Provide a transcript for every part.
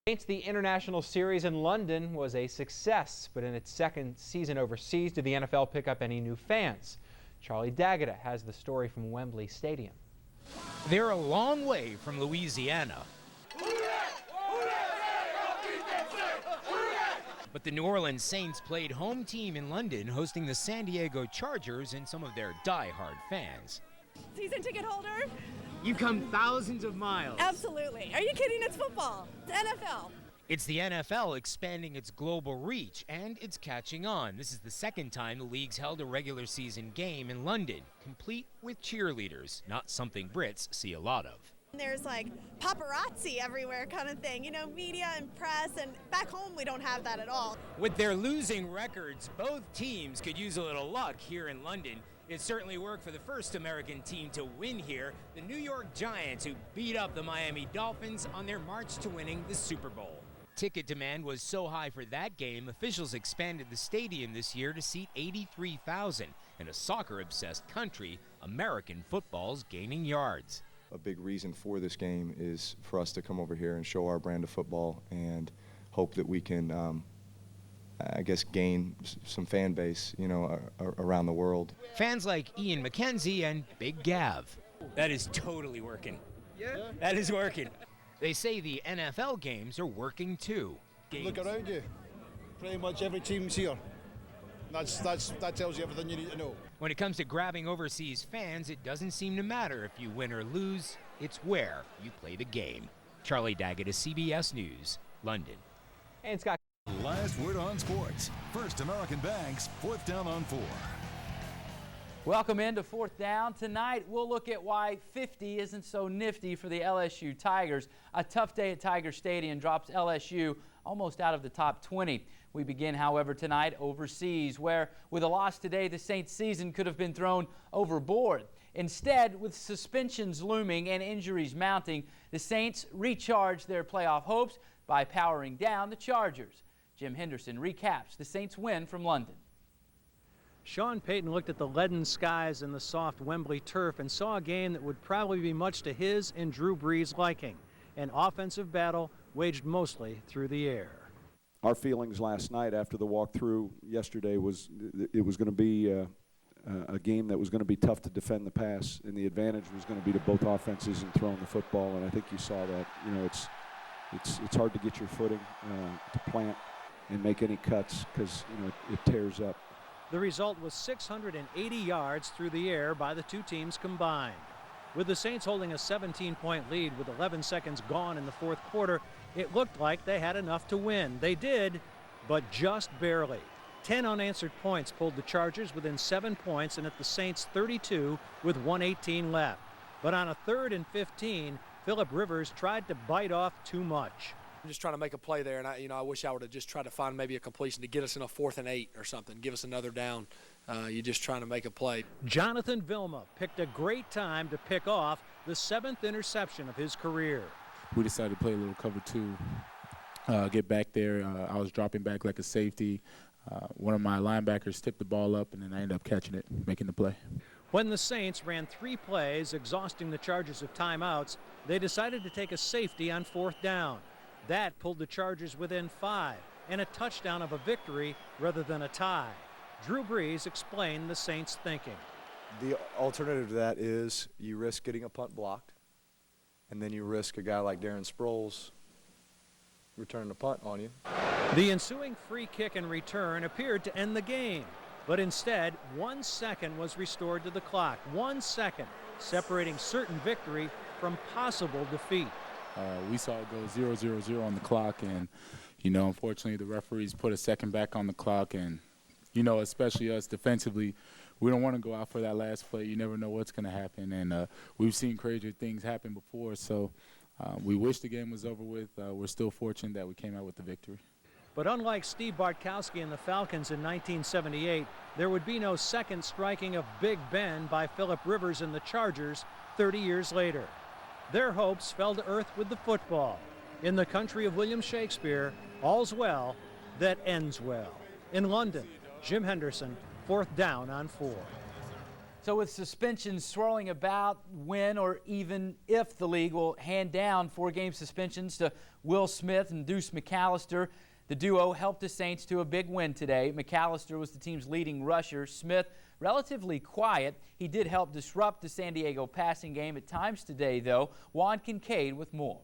The international series in London was a success, but in its second season overseas, did the NFL pick up any new fans? Charlie D'Agata has the story from Wembley Stadium. They're a long way from Louisiana. But the New Orleans Saints played home team in London, hosting the San Diego Chargers and some of their die-hard fans. Season ticket holder? You've come thousands of miles. Absolutely. Are you kidding? It's football. It's NFL. It's the NFL expanding its global reach, and it's catching on. This is the second time the league's held a regular season game in London, complete with cheerleaders, not something Brits see a lot of. There's like paparazzi everywhere kind of thing, you know, media and press, and back home we don't have that at all. With their losing records, both teams could use a little luck here in London. It certainly worked for the first American team to win here, the New York Giants, who beat up the Miami Dolphins on their march to winning the Super Bowl. Ticket demand was so high for that game, officials expanded the stadium this year to seat 83,000. In a soccer-obsessed country, American football's gaining yards. A big reason for this game is for us to come over here and show our brand of football and hope that we can I guess gain some fan base, you know, around the world. Fans like Ian McKenzie and Big Gav. That is totally working. Yeah. That is working. They say the NFL games are working too. Look around you. Pretty much every team's here. That tells you everything you need to know. When it comes to grabbing overseas fans, it doesn't seem to matter if you win or lose. It's where you play the game. Charlie D'Agata, CBS News, London. And Scott. Last word on sports. First American Bank's 4th down on 4. Welcome into 4th down. Tonight we'll look at why 50 isn't so nifty for the LSU Tigers. A tough day at Tiger Stadium drops LSU almost out of the top 20. We begin, however, tonight overseas, where with a loss today, the Saints' season could have been thrown overboard. Instead, with suspensions looming and injuries mounting, the Saints recharged their playoff hopes by powering down the Chargers. Jim Henderson recaps the Saints' win from London. Sean Payton looked at the leaden skies and the soft Wembley turf and saw a game that would probably be much to his and Drew Brees' liking. An offensive battle waged mostly through the air. Our feelings last night after the walkthrough yesterday was it was going to be a game that was going to be tough to defend the pass, and the advantage was going to be to both offenses in throwing the football. And I think you saw that. You know, it's hard to get your footing to plant and make any cuts because, you know, it tears up. The result was 680 yards through the air by the two teams combined. With the Saints holding a 17-point lead with 11 seconds gone in the fourth quarter, it looked like they had enough to win. They did, but just barely. 10 unanswered points pulled the Chargers within 7 points and at the Saints 32 with 1:18 left. But on a 3rd and 15, Phillip Rivers tried to bite off too much. I'm just trying to make a play there, and I wish I would have just tried to find maybe a completion to get us in a 4th and 8 or something, give us another down. You're just trying to make a play. Jonathan Vilma picked a great time to pick off the 7th interception of his career. We decided to play a little cover 2, get back there. I was dropping back like a safety. One of my linebackers tipped the ball up, and then I ended up catching it, making the play. When the Saints ran 3 plays, exhausting the Chargers of timeouts, they decided to take a safety on 4th down. That pulled the Chargers within 5 and a touchdown of a victory rather than a tie. Drew Brees explained the Saints' thinking. The alternative to that is you risk getting a punt blocked, and then you risk a guy like Darren Sproles returning the punt on you. The ensuing free kick and return appeared to end the game, but instead 1 second was restored to the clock. 1 second separating certain victory from possible defeat. We saw it go 0-0-0 on the clock, and, you know, unfortunately the referees put a second back on the clock, and, you know, especially us defensively, we don't want to go out for that last play. You never know what's going to happen, and we've seen crazier things happen before, so we wish the game was over with. We're still fortunate that we came out with the victory. But unlike Steve Bartkowski and the Falcons in 1978, there would be no second striking of Big Ben by Phillip Rivers and the Chargers 30 years later. Their hopes fell to earth with the football. In the country of William Shakespeare, all's well that ends well. In London, Jim Henderson, 4th down on 4. So with suspensions swirling about, when or even if the league will hand down 4-game suspensions to Will Smith and Deuce McAllister, the duo helped the Saints to a big win today. McAllister was the team's leading rusher. Smith, relatively quiet. He did help disrupt the San Diego passing game at times today, though. Juan Kincaid with more.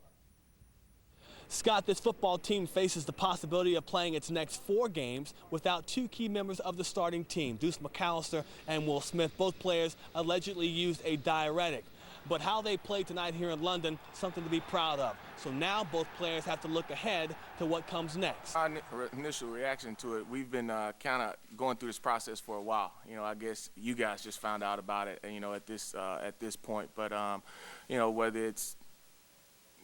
Scott, this football team faces the possibility of playing its next 4 games without 2 key members of the starting team. Deuce McAllister and Will Smith, both players allegedly used a diuretic. But how they played tonight here in London, something to be proud of. So now both players have to look ahead to what comes next. Our initial reaction to it, we've been kind of going through this process for a while. You know, I guess you guys just found out about it, you know, at this point. But, you know, whether it's,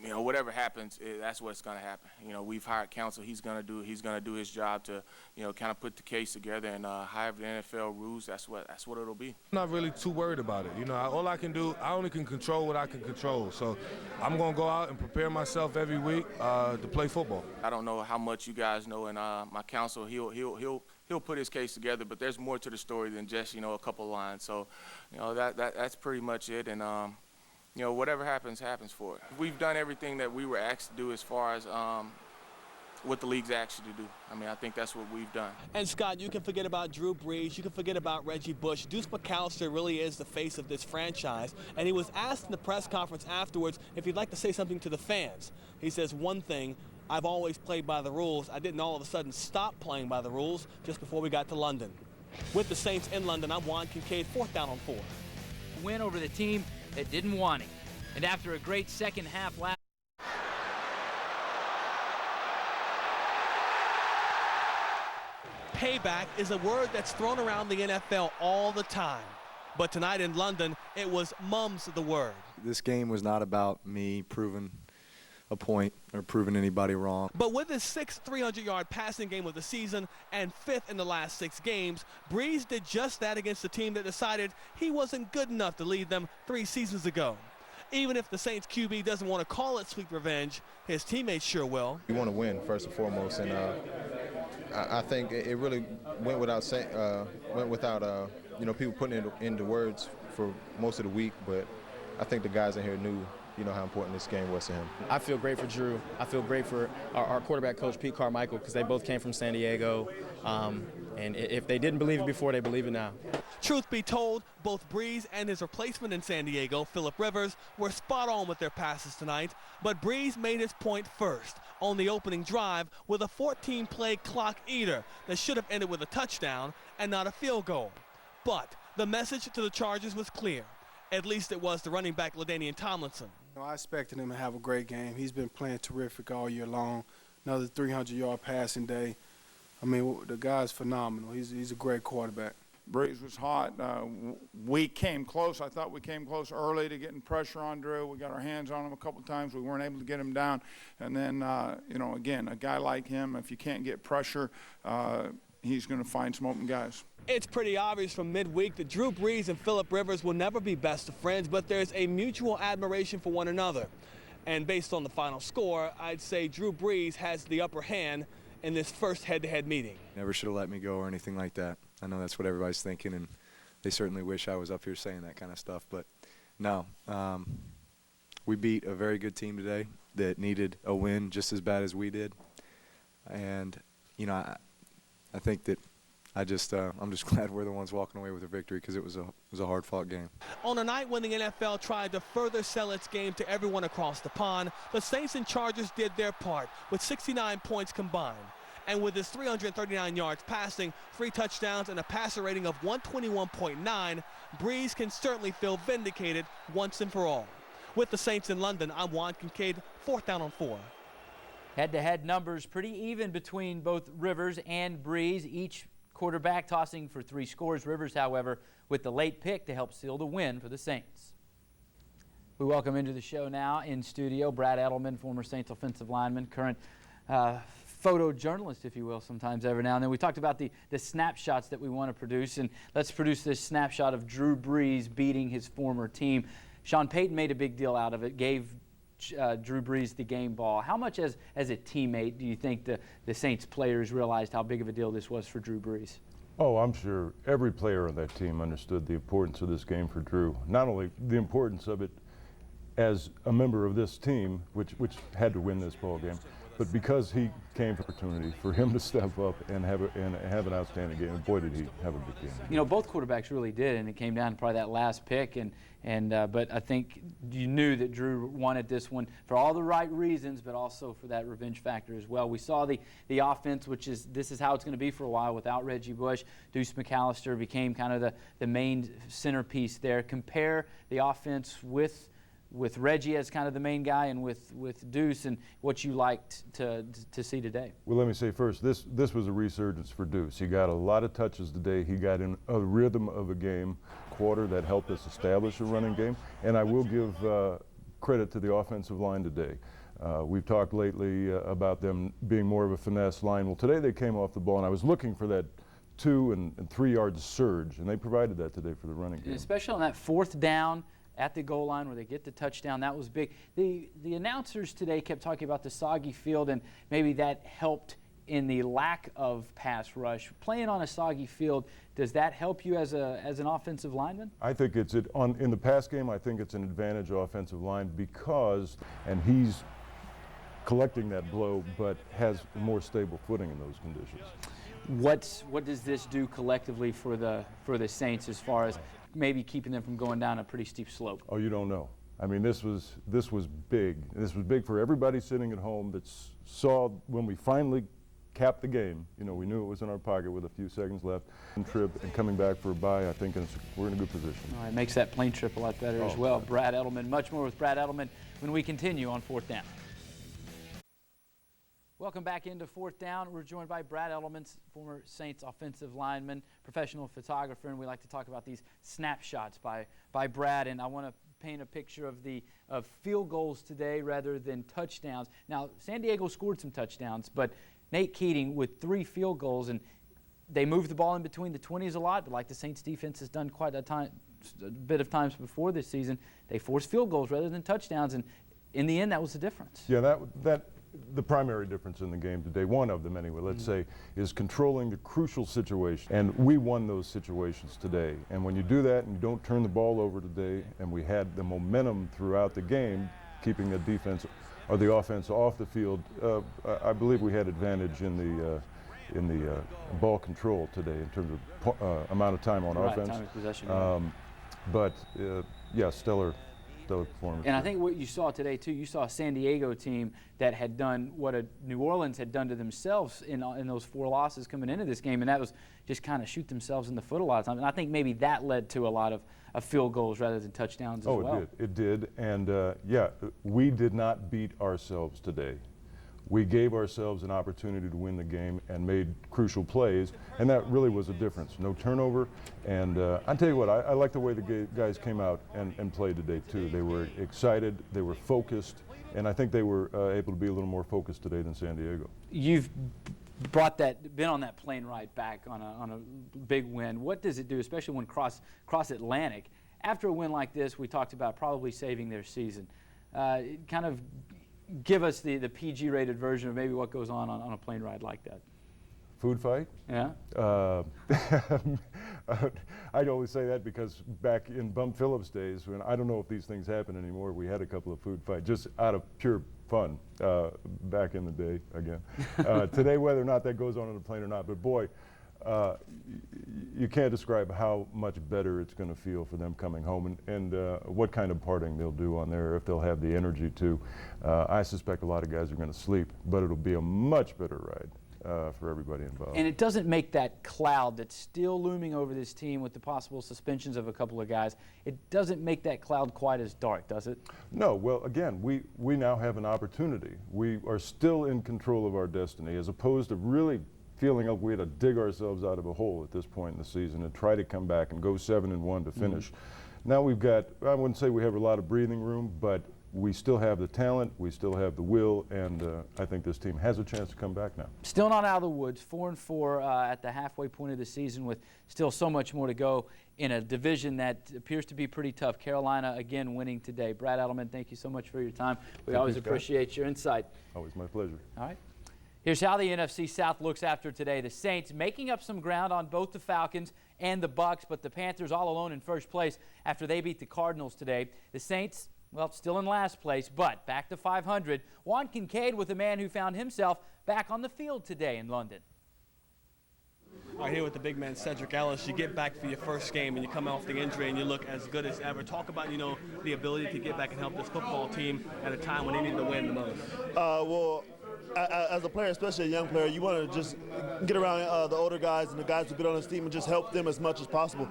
you know, whatever happens, that's what's going to happen. You know, we've hired counsel. He's going to do his job to, you know, kind of put the case together. And however the NFL rules, that's what it'll be. I'm not really too worried about it. You know, all I can do, I only can control what I can control. So I'm going to go out and prepare myself every week to play football. I don't know how much you guys know, and my counsel, he'll put his case together. But there's more to the story than just, you know, a couple lines. So, you know, that's pretty much it. And you know, whatever happens, happens for it. We've done everything that we were asked to do as far as what the league's asked you to do. I mean, I think that's what we've done. And Scott, you can forget about Drew Brees, you can forget about Reggie Bush. Deuce McAllister really is the face of this franchise, and he was asked in the press conference afterwards if he'd like to say something to the fans. He says, one thing, I've always played by the rules. I didn't all of a sudden stop playing by the rules just before we got to London. With the Saints in London, I'm Juan Kincaid, 4th down on 4. Win over the team that didn't want it. And after a great second half last payback is a word that's thrown around the NFL all the time. But tonight in London, it was mum's the word. This game was not about me proving a point or proving anybody wrong. But with his 6th 300-yard passing game of the season and 5th in the last 6 games, Brees did just that against a team that decided he wasn't good enough to lead them 3 seasons ago. Even if the Saints QB doesn't want to call it sweet revenge, his teammates sure will. You want to win first and foremost, and I think it really went without you know, people putting it into words for most of the week, but I think the guys in here knew, you know, how important this game was to him. I feel great for Drew. I feel great for our quarterback coach, Pete Carmichael, because they both came from San Diego. And if they didn't believe it before, they believe it now. Truth be told, both Brees and his replacement in San Diego, Phillip Rivers, were spot on with their passes tonight. But Brees made his point first on the opening drive with a 14-play clock eater that should have ended with a touchdown and not a field goal. But the message to the Chargers was clear. At least it was to running back LaDainian Tomlinson. I expected him to have a great game. He's been playing terrific all year long. Another 300-yard passing day. I mean, the guy's phenomenal. He's a great quarterback. Brees was hot. We came close. I thought we came close early to getting pressure on Drew. We got our hands on him a couple times. We weren't able to get him down. And then, you know, again, a guy like him, if you can't get pressure, he's going to find some open guys. It's pretty obvious from midweek that Drew Brees and Phillip Rivers will never be best of friends, but there's a mutual admiration for one another. And based on the final score, I'd say Drew Brees has the upper hand in this first head-to-head meeting. Never should have let me go or anything like that. I know that's what everybody's thinking, and they certainly wish I was up here saying that kind of stuff. But no, we beat a very good team today that needed a win just as bad as we did. And, you know, I think that I'm just glad we're the ones walking away with a victory, because it was a hard-fought game. On a night when the NFL tried to further sell its game to everyone across the pond, the Saints and Chargers did their part with 69 points combined. And with his 339 yards passing, 3 touchdowns, and a passer rating of 121.9, Brees can certainly feel vindicated once and for all. With the Saints in London, I'm Juan Kincaid, 4th down on 4. Head-to-head numbers pretty even between both Rivers and Brees, each quarterback tossing for 3 scores. Rivers, however, with the late pick to help seal the win for the Saints. We welcome into the show now in studio Brad Edelman, former Saints offensive lineman, current photojournalist, if you will, sometimes every now and then. We talked about the snapshots that we want to produce, and let's produce this snapshot of Drew Brees beating his former team. Sean Payton made a big deal out of it, gave Drew Brees the game ball. How much as a teammate do you think the Saints players realized how big of a deal this was for Drew Brees? Oh, I'm sure every player on that team understood the importance of this game for Drew. Not only the importance of it as a member of this team, which had to win this ball game, but because he came for opportunity for him to step up and have an outstanding game. And boy, did he have a big game. You know, both quarterbacks really did, and it came down to probably that last pick. But I think you knew that Drew wanted this one for all the right reasons, but also for that revenge factor as well. We saw the offense, this is how it's going to be for a while without Reggie Bush. Deuce McAllister became kind of the main centerpiece there. Compare the offense with Reggie as kind of the main guy and with Deuce, and what you liked to see today. Well, let me say first, this was a resurgence for Deuce. He got a lot of touches today. He got in a rhythm of a game quarter that helped us establish a running game, and I will give credit to the offensive line today. We've talked lately about them being more of a finesse line. Well, today they came off the ball, and I was looking for that 2 and 3 yard surge, and they provided that today for the running game. And especially on that 4th down at the goal line where they get the touchdown, that was big. The announcers today kept talking about the soggy field, and maybe that helped in the lack of pass rush. Playing on a soggy field, does that help you as an offensive lineman? I think in the pass game, I think it's an advantage offensive line because, and he's collecting that blow, but has a more stable footing in those conditions. What does this do collectively for the Saints as far as maybe keeping them from going down a pretty steep slope? Oh, you don't know. I mean, this was big. This was big for everybody sitting at home that saw when we finally capped the game. You know, we knew it was in our pocket with a few seconds left. Trip and coming back for a bye, I think we're in a good position. All right, makes that plane trip a lot better as well. Brad Edelman, much more with Brad Edelman when we continue on 4th Down. Welcome back into 4th Down. We're joined by Brad Edelman, former Saints offensive lineman, professional photographer, and we like to talk about these snapshots by Brad. And I want to paint a picture of field goals today rather than touchdowns. Now, San Diego scored some touchdowns, but Nate Keating with 3 field goals, and they moved the ball in between the 20s a lot, but like the Saints defense has done quite a bit of times before this season, they forced field goals rather than touchdowns, and in the end, that was the difference. Yeah, the primary difference in the game today, one of them anyway, let's say, is controlling the crucial situation. And we won those situations today. And when you do that and you don't turn the ball over today, and we had the momentum throughout the game, keeping the defense or the offense off the field, I believe we had advantage in the ball control today in terms of amount of time on offense. Time of possession. Yeah, stellar performance. And I think what you saw today, too, you saw a San Diego team that had done what New Orleans had done to themselves in those 4 losses coming into this game, and that was just kind of shoot themselves in the foot a lot of times. And I think maybe that led to a lot of field goals rather than touchdowns as well. It did. And, yeah, we did not beat ourselves today. We gave ourselves an opportunity to win the game and made crucial plays, and that really was a difference. No turnover, and I'll tell you what, I like the way the guys came out and played today too. They were excited, they were focused, and I think they were able to be a little more focused today than San Diego. You've been on that plane ride back on a big win. What does it do, especially when cross-Atlantic? After a win like this, we talked about probably saving their season. Kind of give us the PG-rated version of maybe what goes on a plane ride like that. Food fight? Yeah. I'd always say that because back in Bum Phillips days, when I don't know if these things happen anymore, we had a couple of food fights just out of pure fun back in the day again. Today, whether or not that goes on a plane or not, but boy, you can't describe how much better it's going to feel for them coming home and what kind of partying they'll do on there, if they'll have the energy to. I suspect a lot of guys are going to sleep, but it'll be a much better ride for everybody involved. And it doesn't make that cloud that's still looming over this team with the possible suspensions of a couple of guys, it doesn't make that cloud quite as dark, does it? No. Well, again, we now have an opportunity. We are still in control of our destiny, as opposed to really feeling like we had to dig ourselves out of a hole at this point in the season and try to come back and go 7-1 to finish. Now we've got, I wouldn't say we have a lot of breathing room, but we still have the talent, we still have the will, and I think this team has a chance to come back now. Still not out of the woods, 4-4 at the halfway point of the season with still so much more to go in a division that appears to be pretty tough. Carolina, again, winning today. Brad Edelman, thank you so much for your time. We always appreciate your insight. Always my pleasure. All right. Here's how the NFC South looks after today. The Saints making up some ground on both the Falcons and the Bucs, but the Panthers all alone in first place after they beat the Cardinals today. The Saints, well, still in last place, but back to 500. Juan Kincaid with a man who found himself back on the field today in London. All right, here with the big man, Cedric Ellis. You get back for your first game and you come off the injury and you look as good as ever. Talk about, the ability to get back and help this football team at a time when they need to win the most. Well, as a player, especially a young player, you want to just get around the older guys and the guys who've been on this team and just help them as much as possible.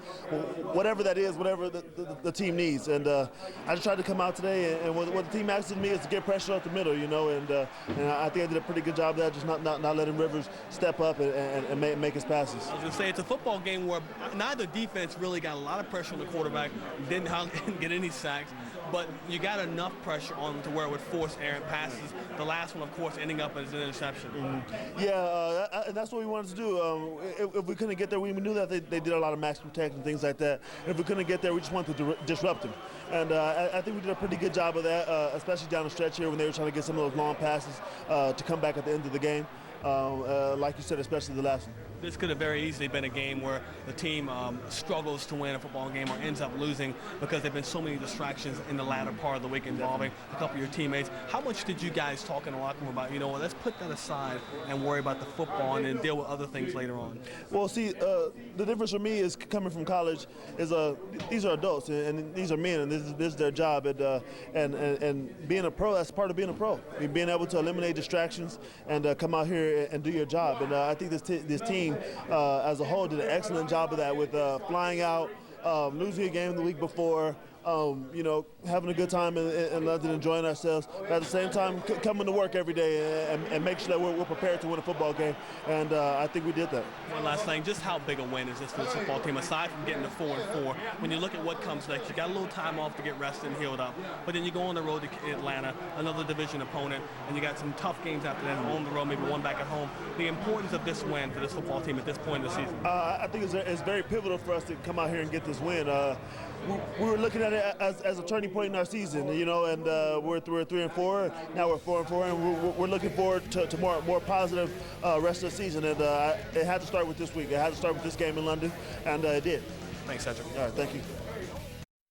Whatever that is, whatever the team needs. And I just tried to come out today, and what the team asked of me is to get pressure up the middle, and I think I did a pretty good job of that, just not letting Rivers step up and make his passes. I was going to say, it's a football game where neither defense really got a lot of pressure on the quarterback, didn't get any sacks, but you got enough pressure on him to where it would force errant passes. The last one, of course, ending up as an interception. Yeah, and that's what we wanted to do. If we couldn't get there, we knew that they did a lot of max protect and things like that. And if we couldn't get there, we just wanted to disrupt them. And I think we did a pretty good job of that, especially down the stretch here when they were trying to get some of those long passes to come back at the end of the game. Like you said, especially the last one. This could have very easily been a game where the team struggles to win a football game or ends up losing because there have been so many distractions in the latter part of the week involving a couple of your teammates. How much did you guys talk in the locker room about, let's put that aside and worry about the football and then deal with other things later on? Well, see, the difference for me is coming from college is these are adults and these are men and this is their job. And being a pro, that's part of being a pro. Being able to eliminate distractions and come out here and do your job. And I think this team as a whole did an excellent job of that with flying out, losing a game the week before, having a good time in London, enjoying ourselves, but at the same time coming to work every day and make sure that we're prepared to win a football game. And I think we did that. One last thing, just how big a win is this for the football team, aside from getting to 4-4? When you look at what comes next, you got a little time off to get rested and healed up, but then you go on the road to Atlanta, another division opponent, and you got some tough games after that, on the road, maybe one back at home. The importance of this win for this football team at this point in the season? I think it's very pivotal for us to come out here and get this win. We were looking at it as a turning point in our season, and we're 3-4. Now we're 4-4, and we're looking forward to more positive rest of the season. And it had to start with this week. It had to start with this game in London, and it did. Thanks, Cedric. All right, thank you.